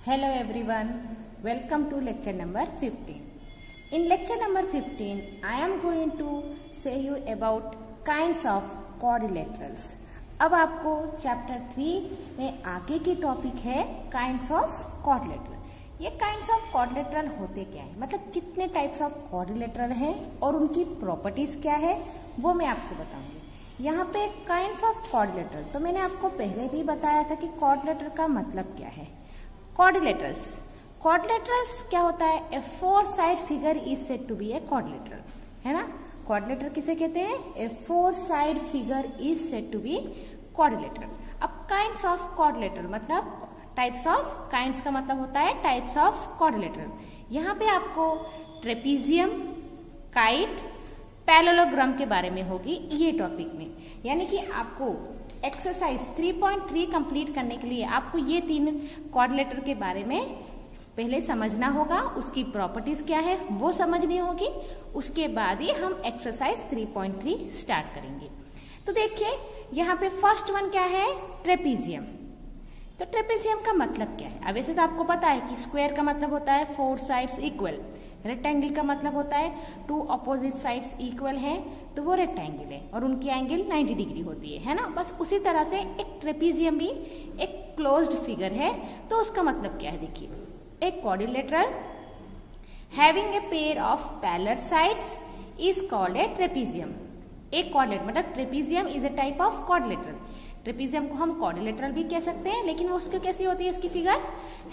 Hello everyone, welcome to lecture number 15. In lecture number 15, I am going to say you about kinds of quadrilaterals. अब आपको chapter 3 में आगे की topic है kinds of quadrilateral. ये kinds of quadrilateral होते क्या है, मतलब कितने टाइप्स ऑफ क्वाड्रिलेटरल हैं और उनकी प्रॉपर्टीज क्या है वो मैं आपको बताऊंगी। यहाँ पे काइंड्स ऑफ क्वाड्रिलेटरल, तो मैंने आपको पहले भी बताया था कि क्वाड्रिलेटरल का मतलब क्या है। क्वाड्रिलेटरल्स क्या होता है, a four side figure is said to be a quadrilateral, है ना। क्वाड्रिलेटरल किसे कहते हैं, a four side figure is said to be quadrilateral. अब काइंड्स ऑफ क्वाड्रिलेटरल मतलब टाइप्स ऑफ, काइंड्स का मतलब होता है टाइप्स ऑफ क्वाड्रिलेटरल। यहाँ पे आपको ट्रेपीजियम, काइट, पैरेललोग्राम के बारे में होगी ये टॉपिक में, यानी कि आपको एक्सरसाइज 3.3 कंप्लीट करने के लिए आपको ये तीन क्वाड्रिलेटरल के बारे में पहले समझना होगा, उसकी प्रॉपर्टीज क्या है वो समझनी होगी, उसके बाद ही हम एक्सरसाइज 3.3 स्टार्ट करेंगे। तो देखिए यहाँ पे फर्स्ट वन क्या है, ट्रेपीजियम। तो ट्रेपीजियम का मतलब क्या है, अब वैसे तो आपको पता है कि स्क्वायर का मतलब होता है फोर साइड्स इक्वल, रेक्टेंगल का मतलब होता है टू अपोजिट साइड्स इक्वल है तो वो रेक्टेंगल है और उनकी एंगल 90 डिग्री होती है ना। बस उसी तरह से एक ट्रेपीजियम भी एक क्लोज्ड फिगर है। तो उसका मतलब क्या है, देखिए एक quadrilateral having a pair of parallel sides is called a trapezium. एक क्वाड्रिलेटरल मतलब trapezium is a type of quadrilateral. Trapezium को हम क्वाड्रिलेटरल भी कह सकते हैं, लेकिन वो उसकी कैसी होती है इसकी figure,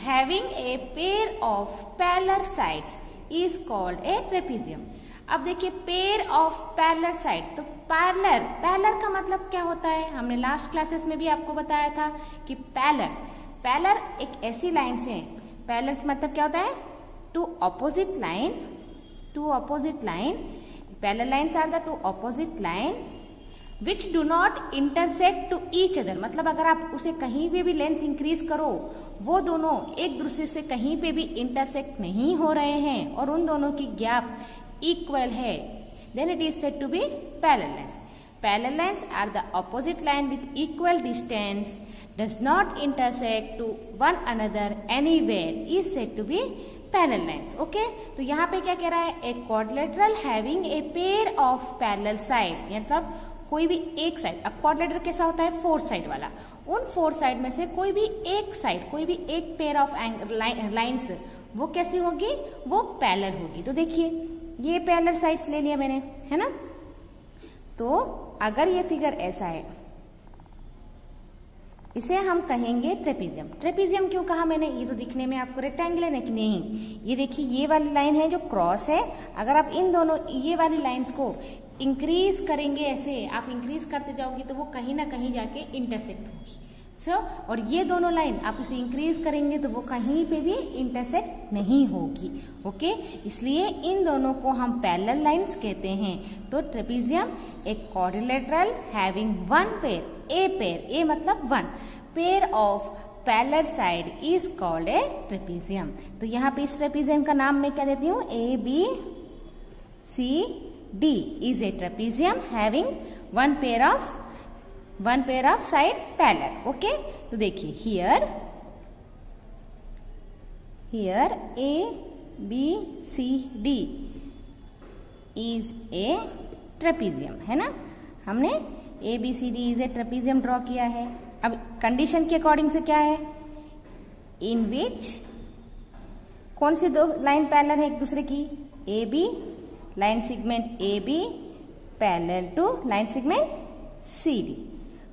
having a pair of parallel sides is called a trapezium. अब देखिए पेयर ऑफ पैरेलल साइड, तो पैरेलल का मतलब क्या होता है, हमने लास्ट क्लासेस में भी आपको बताया था कि पैरेलल एक ऐसी लाइन से, पैरेलल मतलब क्या होता है two opposite line, parallel lines are the two opposite line which do not intersect to each other. मतलब अगर आप उसे कहीं पे भी लेंथ इंक्रीज करो, वो दोनों एक दूसरे से कहीं पे भी इंटरसेक्ट नहीं हो रहे हैं और उन दोनों की गैप इक्वल है, then it is said to be parallel lines. Parallel lines are the opposite line with equal distance does not intersect to one another anywhere is said to be parallel lines. Okay, तो यहाँ पे क्या कह रहा है, a quadrilateral having a pair of parallel side, मतलब कोई भी एक साइड। अब क्वाड्रिलेटरल कैसा होता है, फोर साइड वाला, उन फोर साइड में से कोई भी एक साइड, कोई भी एक पेयर ऑफ लाइन्स वो कैसी होगी, वो पैरेलल होगी। तो देखिए ये पैरेलल साइड्स ले लिया मैंने, है ना। तो अगर ये फिगर ऐसा है, इसे हम कहेंगे ट्रेपीजियम। ट्रेपीजियम क्यों कहा मैंने, ये तो दिखने में आपको रेक्टेंगल है लेकिन नहीं, ये देखिए ये वाली लाइन है जो क्रॉस है, अगर आप इन दोनों ये वाली लाइंस को इंक्रीज करेंगे, ऐसे आप इंक्रीज करते जाओगे तो वो कहीं ना कहीं जाके इंटरसेक्ट होगी। और ये दोनों लाइन आप इसे इंक्रीज करेंगे तो वो कहीं पे भी इंटरसेक्ट नहीं होगी। ओके, इसलिए इन दोनों को हम पैरेलल लाइंस कहते हैं। तो ट्रेपीजियम एक क्वाड्रिलेटरल हैविंग वन पेयर, ए मतलब one pair of parallel side is called a trapezium. तो यहाँ पे इस ट्रेपीजियम का नाम मैं क्या देती हूँ, ABCD is a trapezium having one pair of side parallel. Okay, तो देखिए here ABCD is a trapezium, है ना। हमने ABCD is a trapezium draw किया है। अब कंडीशन के अकॉर्डिंग से क्या है, इन विच कौन सी दो लाइन पैरेलल है एक दूसरे की, AB line segment AB parallel to line segment CD,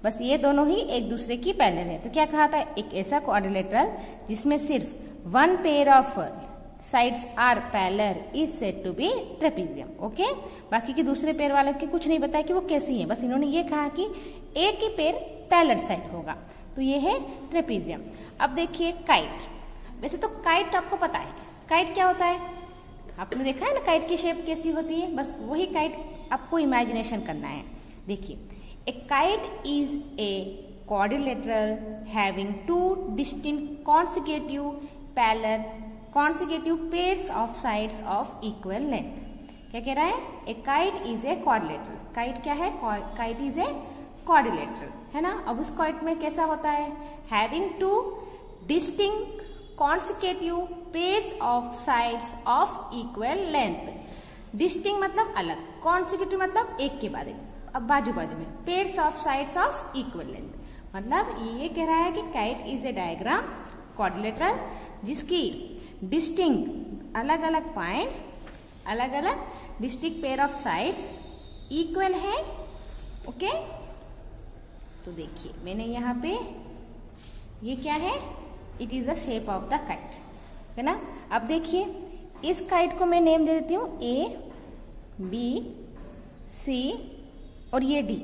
बस ये दोनों ही एक दूसरे की पैरेलल है। तो क्या कहा था, एक ऐसा क्वाड्रिलेटरल जिसमें सिर्फ one pair of sides are parallel is said to be trapezium. Okay, बाकी के दूसरे पेयर वालों के कुछ नहीं बताया कि वो कैसी है, बस इन्होंने ये कहा कि एक ही पेयर पैरेलल साइड होगा, तो ये है ट्रेपीजियम। अब देखिए काइट, वैसे तो काइट आपको पता है, काइट क्या होता है, आपने देखा है ना काइट की शेप कैसी होती है, बस वही काइट आपको इमेजिनेशन करना है। देखिए ए kite is a quadrilateral having two distinct consecutive pairs of sides of equal length. क्या कह रहा है, ए kite is a quadrilateral. Kite क्या है, काइट इज ए क्वाड्रिलेटरल, है ना। अब उस काइट में कैसा होता है, having two distinct consecutive pairs of sides of equal length. Distinct मतलब अलग, कॉन्सिक्यूटिव मतलब एक के बाद एक, अब बाजू बाजू में, pairs of sides of equal length मतलब ये कह रहा है कि kite is a diagram quadrilateral जिसकी डिस्टिंक्ट अलग अलग पॉइंट, अलग अलग distinct pair of sides equal है। ओके, तो देखिए मैंने यहाँ पे ये क्या है, it is the shape of the kite, है ना। अब देखिए इस काइट को मैं नेम दे देती हूँ ए, बी, सी और ये डी।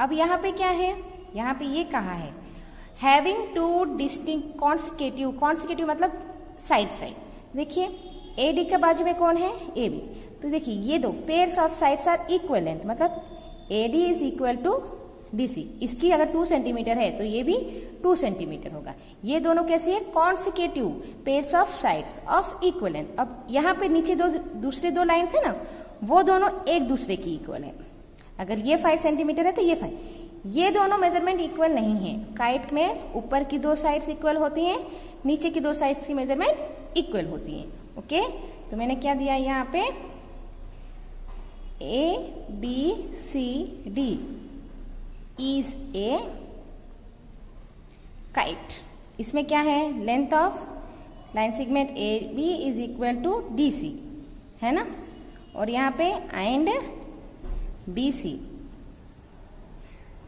अब यहाँ पे क्या है, यहाँ पे ये कहा है having two distinct consecutive, consecutive मतलब साइड साइड। देखिए ए डी के बाजू में कौन है, ए बी। तो देखिए ये दो pairs of sides are equal length, मतलब A D is equal to D C. इसकी अगर 2 सेंटीमीटर है तो ये भी 2 सेंटीमीटर होगा। ये दोनों कैसे है, consecutive pairs of sides of equal length. अब यहाँ पे नीचे दूसरे दो लाइन्स है ना, वो दोनों एक दूसरे की इक्वल है। अगर ये 5 सेंटीमीटर है तो ये 5, ये दोनों मेजरमेंट इक्वल नहीं है। काइट में ऊपर की 2 साइड्स इक्वल होती हैं, नीचे की 2 साइड्स की मेजरमेंट इक्वल होती हैं। ओके, तो मैंने क्या दिया यहाँ पे, A B C D is a kite. इसमें क्या है, length of line segment A B is equal to D C, है ना। और यहाँ पे and B C,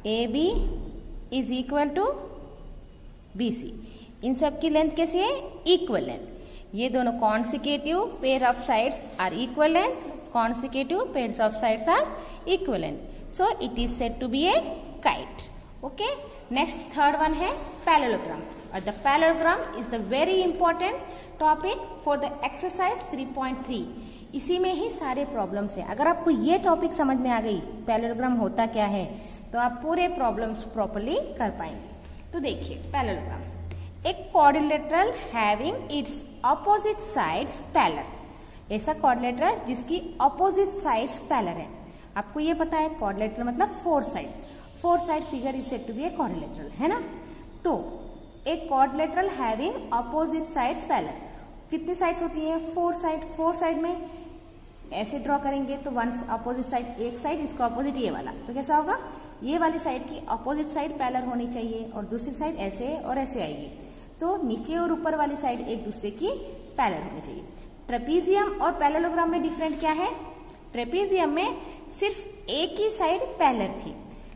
A B is equal to B C. इन सब की लेंथ कैसी है, इक्वल लेंथ। ये दोनों consecutive pair of sides are equal length, consecutive pairs of sides are equal length, so it is said to be A kite. Okay, next third one है parallelogram, और the parallelogram is the very important topic for the exercise 3.3। इसी में ही सारे problems है। अगर आपको ये topic समझ में आ गई, पैरेललोग्राम होता क्या है, तो आप पूरे प्रॉब्लम्स प्रॉपर्ली कर पाएंगे। तो देखिए पैरेललोग्राम, एक quadrilateral having its opposite sides parallel. ऐसा क्वाड्रिलेटरल जिसकी ऑपोजिट साइड्स पैरेलल है। आपको ये पता है क्वाड्रिलेटरल मतलब 4 side, 4 side figure is said to be a quadrilateral, है ना। तो एक quadrilateral having opposite sides parallel, कितनी साइड्स होती है, 4 साइड। 4 साइड में ऐसे ड्रॉ करेंगे तो वन ऑपोजिट साइड, एक साइड इसका ऑपोजिट ये वाला, तो कैसा होगा, ये वाली साइड की ऑपोजिट साइड पैरेलल होनी चाहिए और दूसरी साइड ऐसे और ऐसे आएगी, तो नीचे और ऊपर वाली साइड एक दूसरे की पैरेलल होनी चाहिए। ट्रेपीजियम और पैरेललोग्राम में डिफरेंट क्या है, ट्रेपीजियम में सिर्फ एक ही साइड पैरेलल थी,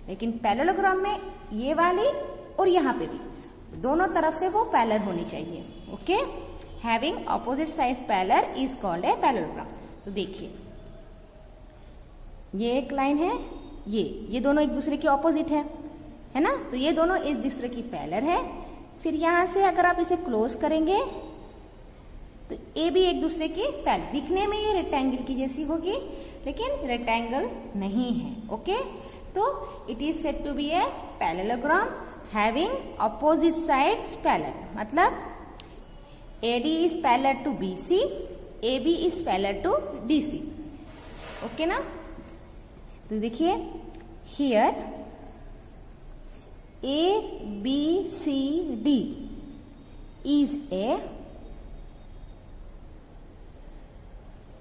लेकिन पैरेललोग्राम में ये वाली और यहाँ पे भी दोनों तरफ से वो पैरेलल होनी चाहिए। Okay, having opposite sides parallel is called a parallelogram. तो देखिए ये एक लाइन है, ये दोनों एक दूसरे के ऑपोजिट है ना, तो ये दोनों एक दूसरे की पैरेलल है। फिर यहां से अगर आप इसे क्लोज करेंगे तो ए भी एक दूसरे की पैरेलल, दिखने में ये रेक्टेंगल की जैसी होगी लेकिन रेक्टेंगल नहीं है। ओके, तो it is said to be a parallelogram having opposite sides parallel, मतलब AD is parallel to BC, AB is parallel to DC। Okay ना, तो देखिए here ABCD is a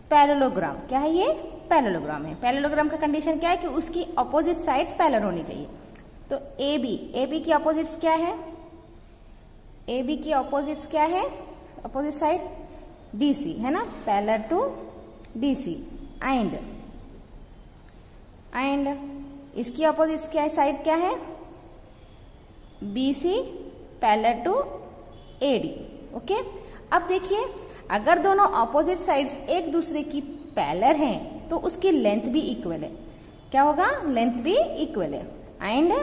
parallelogram. क्या है ये, पैरेललोग्राम है। पैरेललोग्राम का कंडीशन क्या है कि उसकी ऑपोजिट साइड्स पैरेलल होनी चाहिए। तो AB की ऑपोजिट्स क्या है, AB की ऑपोजिट्स क्या है, अपोजिट साइड DC है ना, पैरेलल टू DC, एंड इसकी अपोजिट क्या है, साइड क्या है, BC parallel to AD। Okay, अब देखिए अगर दोनों अपोजिट साइड्स एक दूसरे की पैरेलल हैं तो उसकी लेंथ भी इक्वल है। क्या होगा, लेंथ भी इक्वल है, and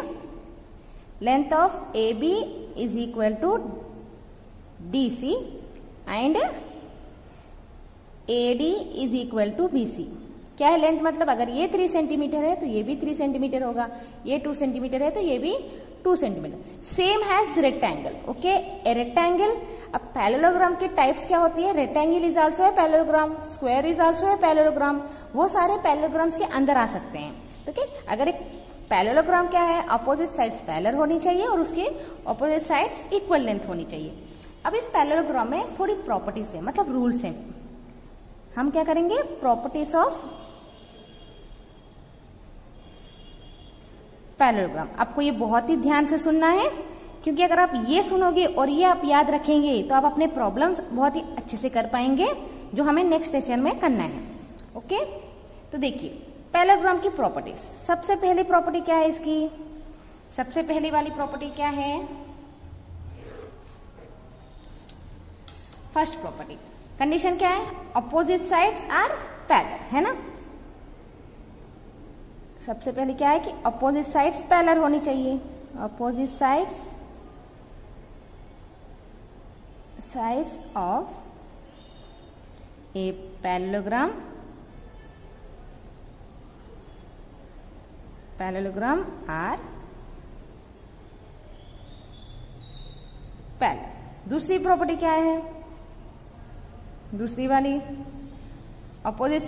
length of AB is equal to DC and AD is equal to BC। क्या है लेंथ, मतलब अगर ये 3 सेंटीमीटर है तो ये भी 3 सेंटीमीटर होगा, ये 2 सेंटीमीटर है तो ये भी 2 centimetre. Same has rectangle. Okay, a rectangle. अब पैरेललोग्राम के टाइप्स क्या होती है, रेक्टेंगल इज आल्सो है पैरेललोग्राम, स्क्वायर इज आल्सो है पैरेललोग्राम, वो सारे पैरेललोग्राम्स के अंदर आ सकते हैं। ओके, अगर एक पैरेललोग्राम क्या है, अपोजिट साइड्स पैरेलल होनी चाहिए और उसके अपोजिट साइड्स इक्वल लेंथ होनी चाहिए। अब इस पैरेललोग्राम में थोड़ी प्रॉपर्टीज है, मतलब रूल्स हैं। हम क्या करेंगे, प्रॉपर्टीज ऑफ पैरेललोग्राम। आपको ये बहुत ही ध्यान से सुनना है, क्योंकि अगर आप ये सुनोगे और ये आप याद रखेंगे तो आप अपने प्रॉब्लम्स बहुत ही अच्छे से कर पाएंगे, जो हमें नेक्स्ट लेक्चर में करना है। ओके, तो देखिए पैरेललोग्राम की प्रॉपर्टीज। सबसे पहली प्रॉपर्टी क्या है इसकी, सबसे पहली वाली प्रॉपर्टी क्या है, फर्स्ट प्रॉपर्टी, कंडीशन क्या है, अपोजिट साइड्स आर पैरेलल, है ना। सबसे पहले क्या है कि अपोजिट साइड्स पैरेलल होनी चाहिए। Opposite sides of a parallelogram are parallel. दूसरी प्रॉपर्टी क्या है, दूसरी वाली अपोजिट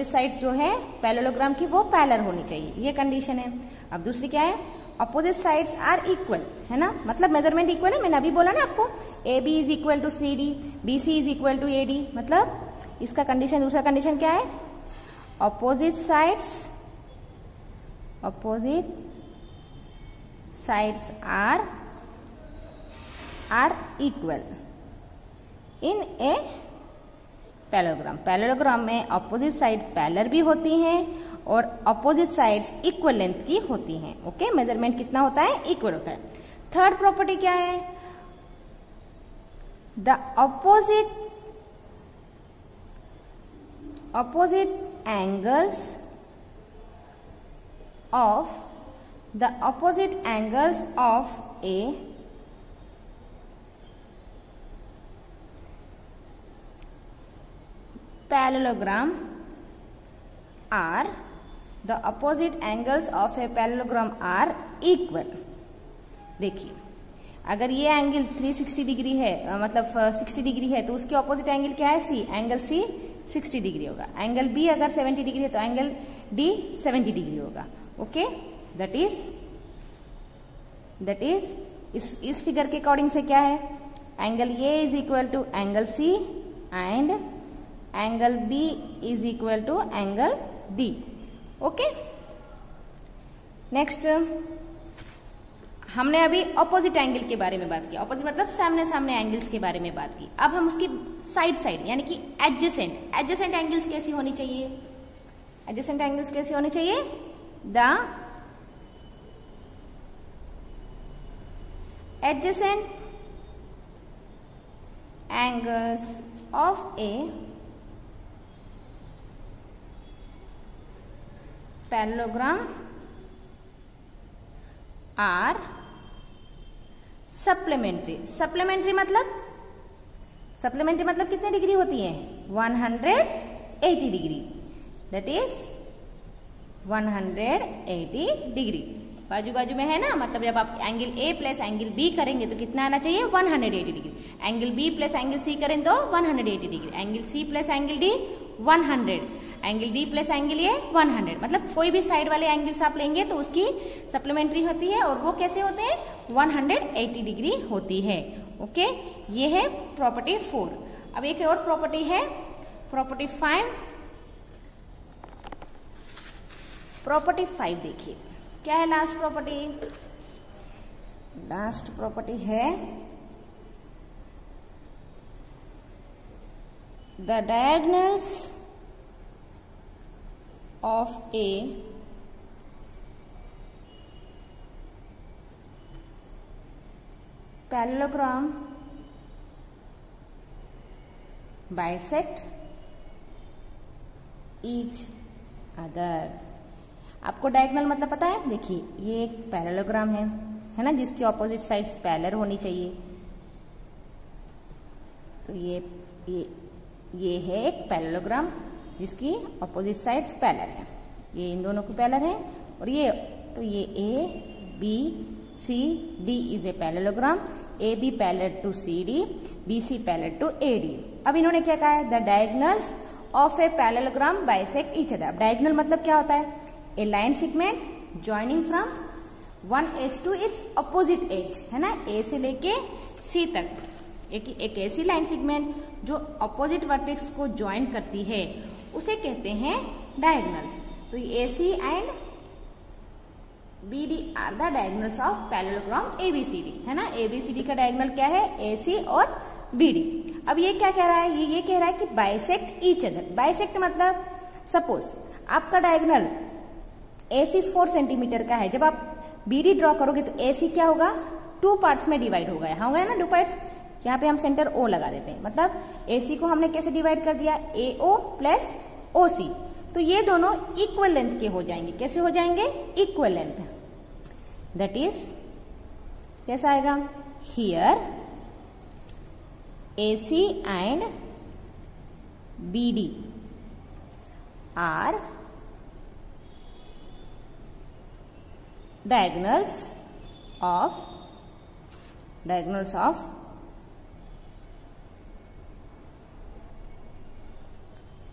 साइड्स जो है पैरेललोग्राम की वो पैरेलल होनी चाहिए, ये कंडीशन है। अब दूसरी क्या है, अपोजिट साइड्स आर इक्वल, है ना, मतलब मेजरमेंट इक्वल है। मैंने अभी बोला ना आपको, A B is equal to C D, B C is equal to A D, मतलब इसका कंडीशन, दूसरा कंडीशन क्या है, opposite sides are equal in a parallelogram में अपोजिट साइड पैरेलल भी होती हैं और अपोजिट साइड्स इक्वल लेंथ की होती हैं। ओके, मेजरमेंट कितना होता है, इक्वल होता है। थर्ड प्रॉपर्टी क्या है, the opposite angles of a parallelogram are equal। देखिए अगर ये एंगल 360 डिग्री है, मतलब 60 डिग्री है, तो उसके ऑपोजिट एंगल क्या है, सी, एंगल सी 60 डिग्री होगा। एंगल बी अगर 70 डिग्री है तो एंगल डी 70 डिग्री होगा। ओके, दैट इज इस फिगर के अकॉर्डिंग से क्या है, angle A is equal to angle C and angle B is equal to angle D. Okay, next हमने अभी ऑपोजिट एंगल के बारे में बात की। ऑपोजिट मतलब सामने सामने एंगल्स के बारे में बात की। अब हम उसकी साइड यानी कि एडजेसेंट एंगल्स कैसी होनी चाहिए, एडजेसेंट एंगल्स कैसी होनी चाहिए, the adjacent angles of a parallelogram are supplementary मतलब कितने डिग्री होती है, 180 डिग्री, दैट इज 180 डिग्री। बाजू बाजू में है ना, मतलब जब आप angle A plus angle B करेंगे तो कितना आना चाहिए, 180 degree. Angle B plus angle C करें तो 180 degree. Angle C plus angle D 100, angle D plus angle A 100। मतलब कोई भी साइड वाले एंगल्स आप लेंगे तो उसकी सप्लीमेंट्री होती है, और वो कैसे होते हैं, 180 डिग्री होती है। ओके, ये है प्रॉपर्टी 4। अब एक और प्रॉपर्टी है, प्रॉपर्टी 5। प्रॉपर्टी 5 देखिए क्या है, लास्ट प्रॉपर्टी है the diagonals of a parallelogram bisect each other. आपको डायगोनल मतलब पता है, देखिए ये एक पैरेललोग्राम है ना, जिसकी ऑपोजिट साइड्स पैरेलल होनी चाहिए। तो ये है एक पैरेललोग्राम जिसकी ऑपोजिट साइड्स पैरेलल है, ये इन दोनों की पैरेलल है। और ये A B C D is a parallelogram, A B parallel to C D, B C parallel to A D. अब इन्होंने क्या कहा है, the diagonals of a parallelogram bisect each other. Diagonal मतलब क्या होता है, a line segment joining from one edge to its opposite edge, है ना, ए से लेके सी तक एक ऐसी लाइन सेगमेंट जो अपोजिट वर्टेक्स को ज्वाइन करती है उसे कहते हैं डायगोनल्स। तो AC and BD are the diagonals of parallelogram ABCD, है ना। ABCD का डायगोनल क्या है? AC और BD। अब ये क्या कह रहा है? ये कह रहा है कि बाइसेक्ट ईच अदर। बाइसेक्ट मतलब सपोज आपका डायगोनल AC 4 सेंटीमीटर का है, जब आप BD ड्रॉ करोगे तो AC क्या होगा? 2 पार्ट्स में डिवाइड होगा, यहाँ होगा ना 2 पार्ट्स। यहाँ पे हम सेंटर O लगा देते हैं, मतलब AC को हमने कैसे डिवाइड कर दिया? AO plus OC। तो ये दोनों इक्वल लेंथ के हो जाएंगे। कैसे हो जाएंगे? Equal length. दैट इज कैसा आएगा? Here AC and BD are diagonals of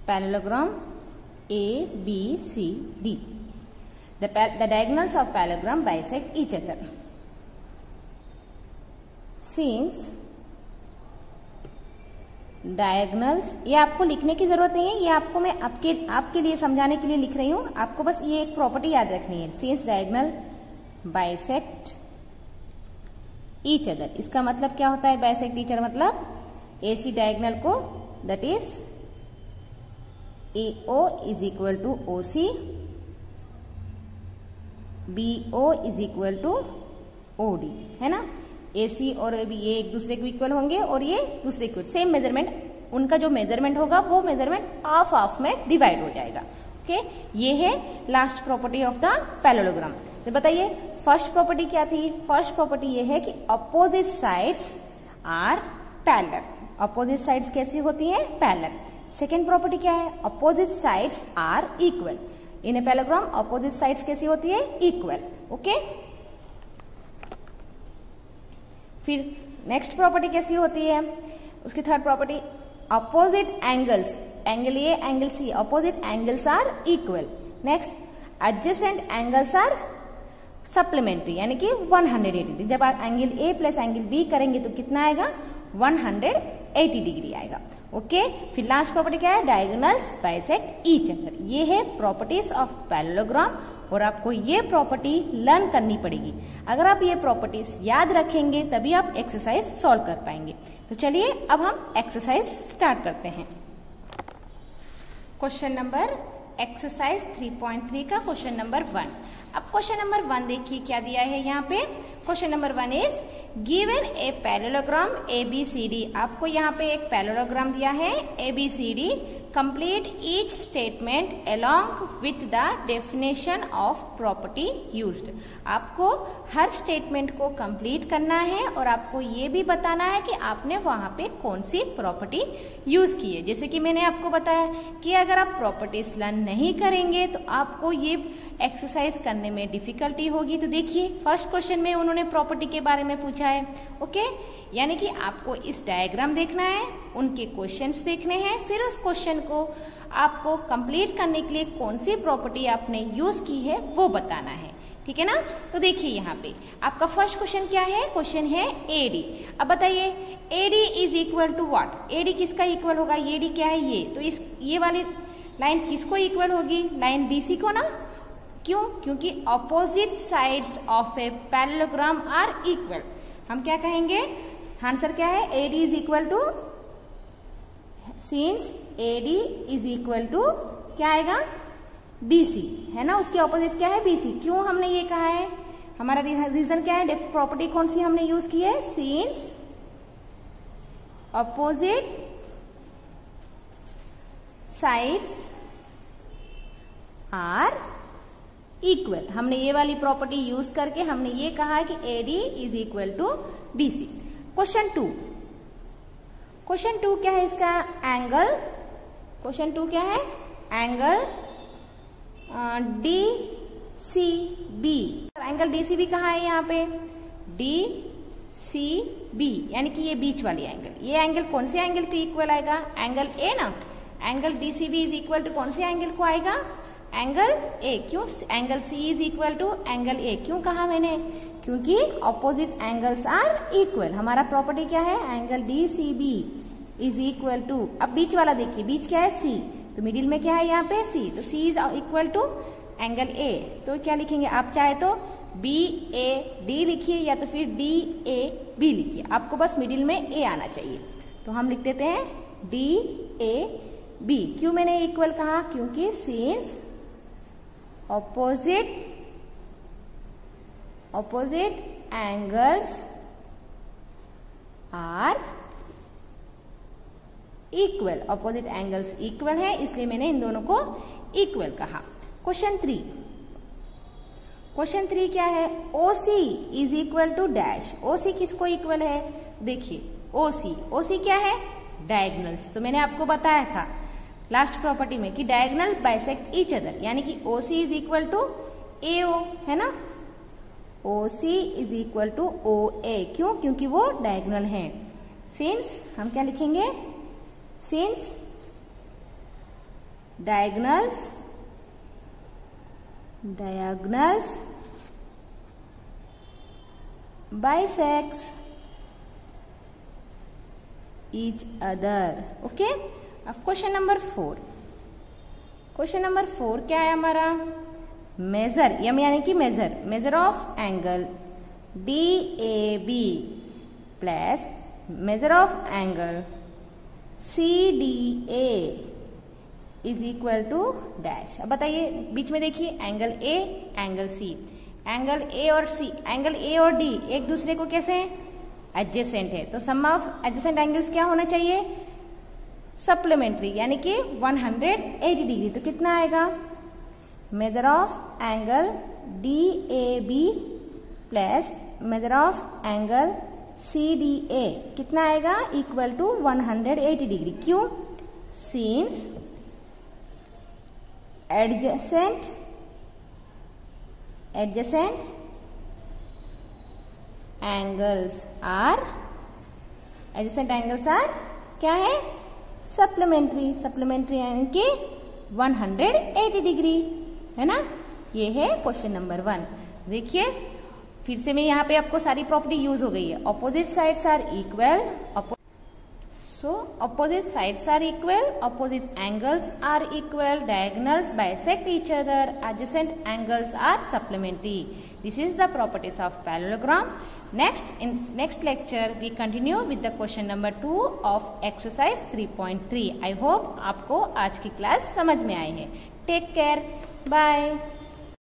parallelogram ABCD. The diagonals of parallelogram bisect each other. Since diagonals, ये आपको लिखने की जरूरत नहीं है, ये आपको मैं आपके लिए समझाने के लिए लिख रही हूं। आपको बस ये एक प्रॉपर्टी याद रखनी है, since diagonal bisect each other। इसका मतलब क्या होता है? bisect each other मतलब AC डायगोनल को, that is AO is equal to OC, BO is equal to OD, है ना। AC और AB ये एक दूसरे को इक्वल होंगे और ये दूसरे को सेम मेजरमेंट, उनका जो मेजरमेंट होगा वो मेजरमेंट हाफ हाफ में डिवाइड हो जाएगा। ओके, ये है last property of the parallelogram. तो बताइए फर्स्ट प्रॉपर्टी क्या थी? फर्स्ट प्रॉपर्टी ये है कि opposite sides are parallel. Opposite sides कैसी होती हैं? पैरेलल। सेकेंड प्रॉपर्टी क्या है? Opposite sides are equal. In a parallelogram opposite sides कैसी होती है? इक्वल। ओके, फिर नेक्स्ट प्रॉपर्टी कैसी होती है? उसकी third property opposite angles, angle A angle C, opposite angles are equal. Next adjacent angles are supplementary, यानी कि 180 डिग्री। जब आप angle A plus angle B करेंगे तो कितना आएगा? 180 डिग्री आएगा। ओके, फिर लास्ट प्रॉपर्टी क्या है? Diagonals bisect each other. ये है प्रॉपर्टीज ऑफ पैरेललोग्राम और आपको ये प्रॉपर्टी लर्न करनी पड़ेगी। अगर आप ये प्रॉपर्टीज याद रखेंगे तभी आप एक्सरसाइज सॉल्व कर पाएंगे। तो चलिए अब हम एक्सरसाइज स्टार्ट करते हैं। क्वेश्चन नंबर एक्सरसाइज 3.3 का क्वेश्चन नंबर 1। अब क्वेश्चन नंबर 1 देखिए क्या दिया है यहाँ पे। Question number 1 is given a parallelogram ABCD। आपको यहाँ पे एक पैरेललोग्राम दिया है ABCD। Complete each statement along with the definition of property used. आपको हर स्टेटमेंट को कंप्लीट करना है और आपको ये भी बताना है कि आपने वहां पे कौन सी प्रॉपर्टी यूज की है। जैसे कि मैंने आपको बताया कि अगर आप प्रॉपर्टीज लर्न नहीं करेंगे तो आपको ये एक्सरसाइज करने में डिफिकल्टी होगी। तो देखिए फर्स्ट क्वेश्चन में उन्होंने प्रॉपर्टी के बारे में पूछा है। ओके, यानी कि आपको इस डायग्राम देखना है, उनके क्वेश्चंस देखने हैं, फिर उस क्वेश्चन को आपको कंप्लीट करने के लिए कौन सी प्रॉपर्टी आपने यूज की है वो बताना है। ठीक है ना। तो देखिए यहाँ पे आपका फर्स्ट क्वेश्चन क्या है? क्वेश्चन है AD। अब बताइए AD is equal to what? AD किसका इक्वल होगा? AD क्या है? ये तो ये वाली लाइन किसको इक्वल होगी? लाइन BC को ना। क्यों? क्योंकि opposite sides of a parallelogram are equal. हम क्या कहेंगे? आंसर क्या है? AD is equal to, since AD is equal to क्या आएगा? BC, है ना। उसके ऑपोजिट क्या है? BC। क्यों हमने ये कहा है? हमारा रीजन क्या है? प्रॉपर्टी कौन सी हमने यूज की है? Since opposite sides are equal. हमने ये वाली प्रॉपर्टी यूज करके हमने ये कहा कि AD is equal to BC। Question 2। Question 2 क्या है इसका? एंगल। क्वेश्चन 2 क्या है? Angle DCB। एंगल DCB कहाँ है? यहाँ पे DCB, यानी कि ये बीच वाली एंगल। ये एंगल कौन से एंगल को इक्वल आएगा? एंगल A ना। Angle DCB is equal to कौन से एंगल को आएगा? Angle A। क्यों? Angle C is equal to angle A। क्यों कहा मैंने? क्योंकि ऑपोजिट एंगल्स आर इक्वल। हमारा प्रॉपर्टी क्या है, angle DCB is equal to, अब बीच वाला देखिए, बीच क्या है C, तो मिडिल में क्या है यहाँ पे C, तो C is equal to angle A। तो क्या लिखेंगे आप, चाहे तो BAD लिखिए या तो फिर DAB लिखिए, आपको बस मिडिल में A आना चाहिए। तो हम लिख देते हैं DAB। क्यों मैंने इक्वल कहा, क्योंकि since opposite angles are equal, opposite angles equal है, इसलिए मैंने इन दोनों को इक्वल कहा। क्वेश्चन 3 क्या है, OC is equal to dash. OC किसको इक्वल है, देखिए OC क्या है, डायगोनल्स। तो मैंने आपको बताया था लास्ट प्रॉपर्टी में कि डायगोनल बाइसेक्ट ईच अदर, यानी कि OC is equal to AO है ना, OC is equal to OA। क्यों, क्योंकि वो डायगोनल है। सिंस हम क्या लिखेंगे, since diagonals bisects each other। Okay, अब क्वेश्चन नंबर 4 क्या है हमारा, मेजर, यानी कि major of angle DAB plus major of angle CDA is equal to dash. अब बताइए, बीच में देखिए angle A, angle C, angle A और C, एंगल A और D एक दूसरे को कैसे एडजेसेंट है, तो सम ऑफ एडजेसेंट एंगल्स क्या होना चाहिए, सप्लीमेंट्री, यानी कि 180 डिग्री। तो कितना आएगा, major of angle DAB plus major of angle CDA कितना आएगा, इक्वल टू 180 डिग्री। क्यों, सिंस adjacent angles are क्या है, सप्लीमेंट्री यानी कि 180 डिग्री है ना। ये है क्वेश्चन नंबर 1। देखिए फिर से मैं यहाँ पे आपको सारी प्रॉपर्टी यूज हो गई है। Opposite sides are equal, opposite sides are equal, opposite angles are equal, diagonals bisect each other, adjacent angles are supplementary. This is the properties of parallelogram. In next lecture we continue with the question number 2 of exercise 3.3. I hope आपको आज की class समझ में आई है। Take care, bye.